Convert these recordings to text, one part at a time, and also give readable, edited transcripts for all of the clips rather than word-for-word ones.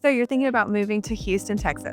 So you're thinking about moving to Houston, Texas.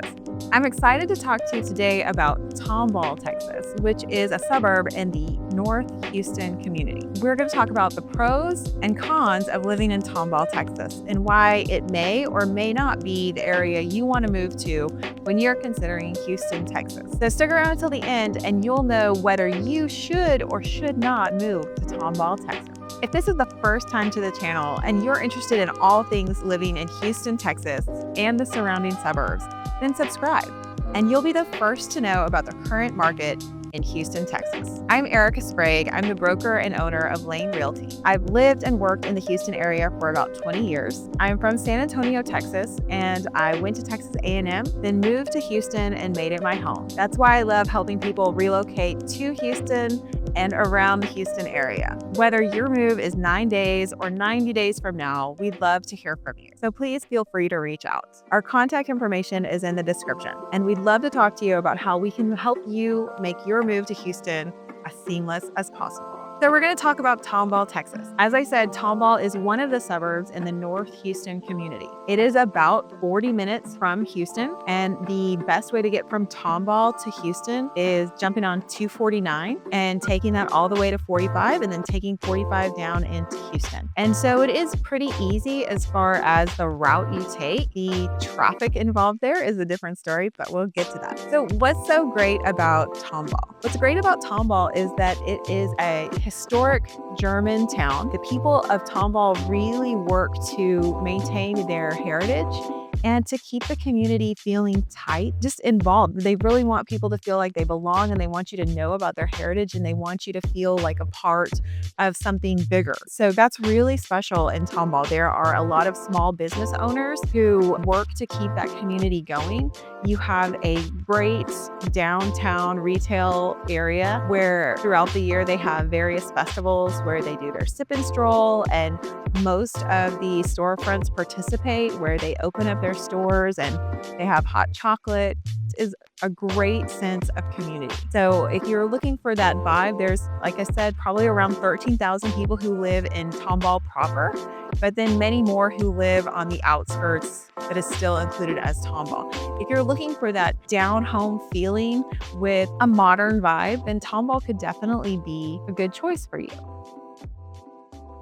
I'm excited to talk to you today about Tomball, Texas, which is a suburb in the North Houston community. We're going to talk about the pros and cons of living in Tomball, Texas, and why it may or may not be the area you want to move to when you're considering Houston, Texas. So stick around until the end and you'll know whether you should or should not move to Tomball, Texas. If this is the first time to the channel and you're interested in all things living in Houston, Texas and the surrounding suburbs, then subscribe and you'll be the first to know about the current market in Houston, Texas. I'm Erica Sprague. I'm the broker and owner of Lane Realty. I've lived and worked in the Houston area for about 20 years. I'm from San Antonio, Texas, and I went to Texas A&M, then moved to Houston and made it my home. That's why I love helping people relocate to Houston and around the Houston area. Whether your move is 9 days or 90 days from now, we'd love to hear from you. So please feel free to reach out. Our contact information is in the description, and we'd love to talk to you about how we can help you make your move to Houston as seamless as possible. So we're going to talk about Tomball, Texas. As I said, Tomball is one of the suburbs in the North Houston community. It is about 40 minutes from Houston, and the best way to get from Tomball to Houston is jumping on 249 and taking that all the way to 45 and then taking 45 down into Houston. And so it is pretty easy as far as the route you take. The traffic involved there is a different story, but we'll get to that. So what's so great about Tomball? What's great about Tomball is that it is a historic German town. The people of Tomball really work to maintain their heritage and to keep the community feeling tight, just involved. They really want people to feel like they belong, and they want you to know about their heritage, and they want you to feel like a part of something bigger. So that's really special in Tomball. There are a lot of small business owners who work to keep that community going. You have a great downtown retail area where throughout the year they have various festivals where they do their sip and stroll, and most of the storefronts participate where they open up their stores and they have hot chocolate. It is a great sense of community. So if you're looking for that vibe, there's, like I said, probably around 13,000 people who live in Tomball proper, but then many more who live on the outskirts that is still included as Tomball. If you're looking for that down home feeling with a modern vibe, then Tomball could definitely be a good choice for you.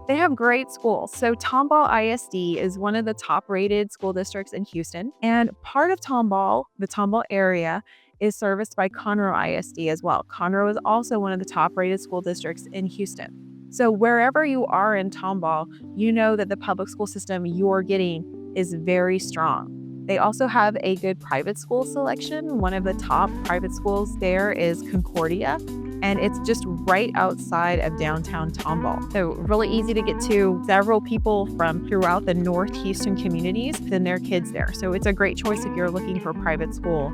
They have great schools. So Tomball ISD is one of the top rated school districts in Houston. And part of Tomball, the Tomball area, is serviced by Conroe ISD as well. Conroe is also one of the top rated school districts in Houston. So wherever you are in Tomball, you know that the public school system you're getting is very strong. They also have a good private school selection. One of the top private schools there is Concordia, and it's just right outside of downtown Tomball. So really easy to get to. Several people from throughout the North Houston communities send their kids there. So it's a great choice if you're looking for private school.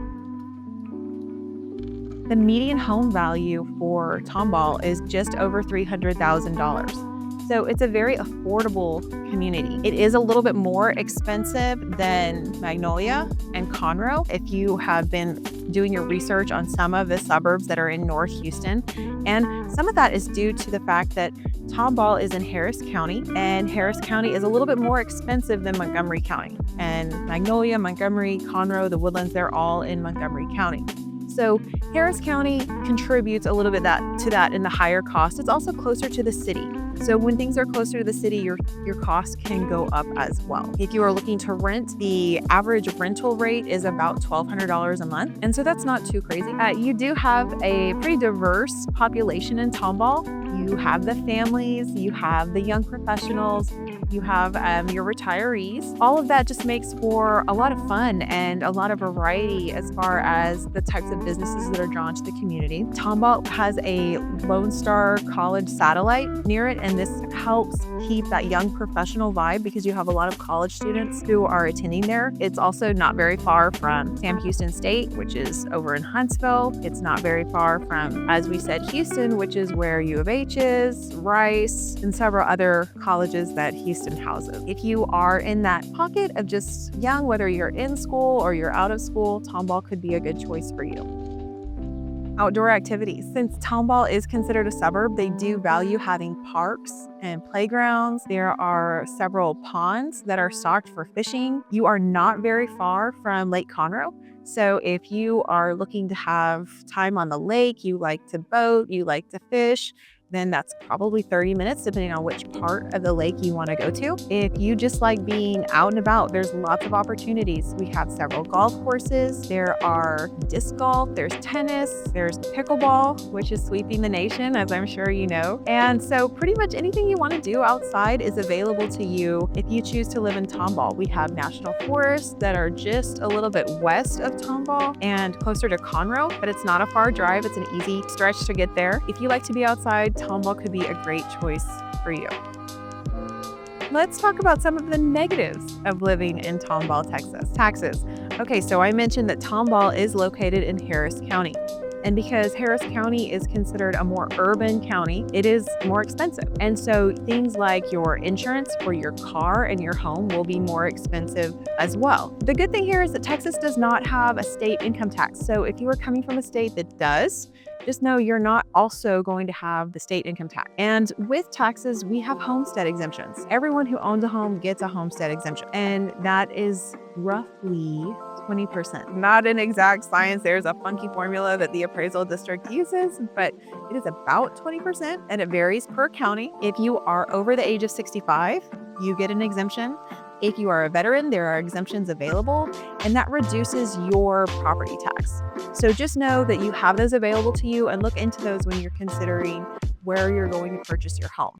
The median home value for Tomball is just over $300,000. So it's a very affordable community. It is a little bit more expensive than Magnolia and Conroe if you have been doing your research on some of the suburbs that are in North Houston. And some of that is due to the fact that Tomball is in Harris County, and Harris County is a little bit more expensive than Montgomery County. And Magnolia, Montgomery, Conroe, the Woodlands, they're all in Montgomery County. So Harris County contributes a little bit to that in the higher cost. It's also closer to the city. So when things are closer to the city, your costs can go up as well. If you are looking to rent, the average rental rate is about $1,200 a month. And so that's not too crazy. You do have a pretty diverse population in Tomball. You have the families, you have the young professionals, you have your retirees. All of that just makes for a lot of fun and a lot of variety as far as the types of businesses that are drawn to the community. Tomball has a Lone Star College satellite near it, and this helps keep that young professional vibe because you have a lot of college students who are attending there. It's also not very far from Sam Houston State, which is over in Huntsville. It's not very far from, as we said, Houston, which is where U of H is, Rice, and several other colleges that Houston houses. If you are in that pocket of just young, whether you're in school or you're out of school, Tomball could be a good choice for you. outdoor activities. Since Tomball is considered a suburb, they do value having parks and playgrounds. There are several ponds that are stocked for fishing. You are not very far from Lake Conroe. So if you are looking to have time on the lake, you like to boat, you like to fish, then that's probably 30 minutes, depending on which part of the lake you want to go to. If you just like being out and about, there's lots of opportunities. We have several golf courses. There are disc golf, there's tennis, there's pickleball, which is sweeping the nation, as I'm sure you know. And so pretty much anything you want to do outside is available to you if you choose to live in Tomball. We have national forests that are just a little bit west of Tomball and closer to Conroe, but it's not a far drive. It's an easy stretch to get there. If you like to be outside, Tomball could be a great choice for you. Let's talk about some of the negatives of living in Tomball, Texas. Taxes. Okay, so I mentioned that Tomball is located in Harris County. And because Harris County is considered a more urban county, it is more expensive. And so things like your insurance for your car and your home will be more expensive as well. The good thing here is that Texas does not have a state income tax. So if you are coming from a state that does, just know you're not also going to have the state income tax. And with taxes, we have homestead exemptions. Everyone who owns a home gets a homestead exemption. And that is roughly 20%. Not an exact science. There's a funky formula that the appraisal district uses, but it is about 20% and it varies per county. If you are over the age of 65, you get an exemption. If you are a veteran, there are exemptions available, and that reduces your property tax. So just know that you have those available to you and look into those when you're considering where you're going to purchase your home.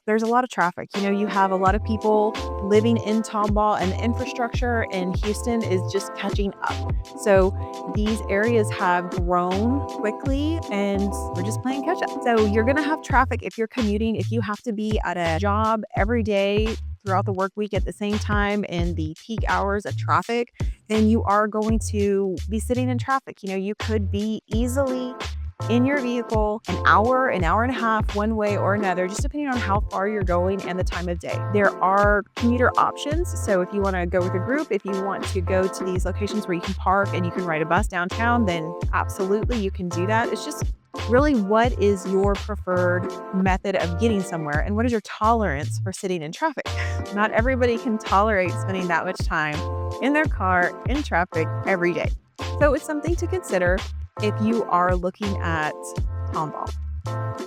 There's a lot of traffic. You have a lot of people living in Tomball, and the infrastructure in Houston is just catching up. So these areas have grown quickly and we're just playing catch up. So you're going to have traffic if you're commuting, if you have to be at a job every day throughout the work week at the same time in the peak hours of traffic, then you are going to be sitting in traffic. You could be easily in your vehicle an hour and a half, one way or another, just depending on how far you're going and the time of day. There are commuter options. So if you want to go with a group, if you want to go to these locations where you can park and you can ride a bus downtown, then absolutely you can do that. It's just really what is your preferred method of getting somewhere and what is your tolerance for sitting in traffic? Not everybody can tolerate spending that much time in their car in traffic every day. So it's something to consider if you are looking at Tomball.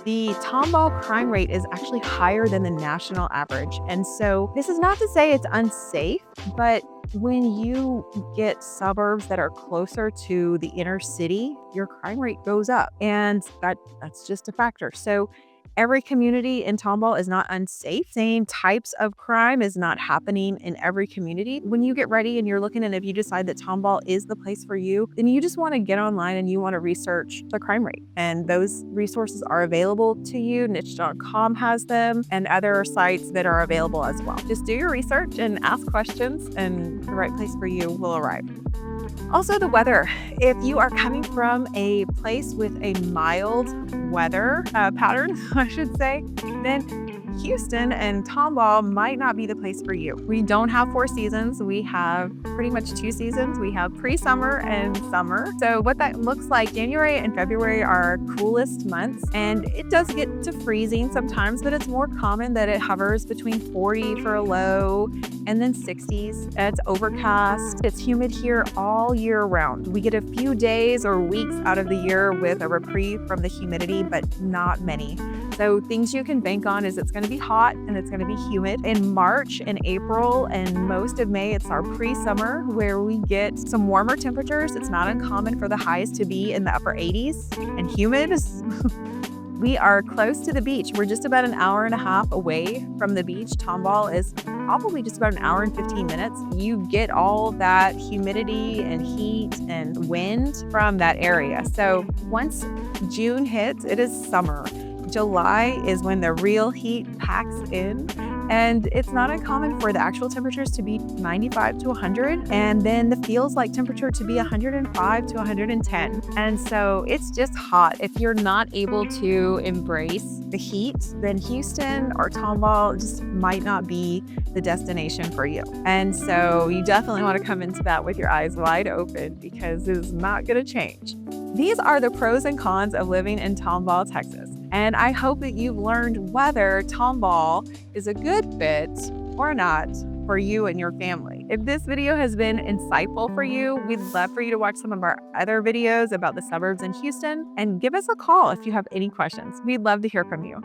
The Tomball crime rate is actually higher than the national average. And so this is not to say it's unsafe, but when you get suburbs that are closer to the inner city, your crime rate goes up. And that's just a factor. So every community in Tomball is not unsafe. Same types of crime is not happening in every community. When you get ready and you're looking, and if you decide that Tomball is the place for you, then you just want to get online and you want to research the crime rate. And those resources are available to you. Niche.com has them and other sites that are available as well. Just do your research and ask questions and the right place for you will arrive. Also, the weather. If you are coming from a place with a mild weather pattern, I should say, then Houston and Tomball might not be the place for you. We don't have 4 seasons. We have pretty much 2 seasons. We have pre-summer and summer. So what that looks like, January and February are our coolest months, and it does get to freezing sometimes, but it's more common that it hovers between 40 for a low and then 60s. It's overcast. It's humid here all year round. We get a few days or weeks out of the year with a reprieve from the humidity, but not many. So things you can bank on is it's going to be hot and it's going to be humid. In March and April and most of May, it's our pre-summer where we get some warmer temperatures. It's not uncommon for the highs to be in the upper 80s and humid. We are close to the beach. We're just about an hour and a half away from the beach. Tomball is probably just about an hour and 15 minutes. You get all that humidity and heat and wind from that area. So once June hits, it is summer. July is when the real heat packs in, and it's not uncommon for the actual temperatures to be 95 to 100, and then the feels like temperature to be 105 to 110. And so it's just hot. If you're not able to embrace the heat, then Houston or Tomball just might not be the destination for you. And so you definitely want to come into that with your eyes wide open because it's not going to change. These are the pros and cons of living in Tomball, Texas. And I hope that you've learned whether Tomball is a good fit or not for you and your family. If this video has been insightful for you, we'd love for you to watch some of our other videos about the suburbs in Houston and give us a call if you have any questions. We'd love to hear from you.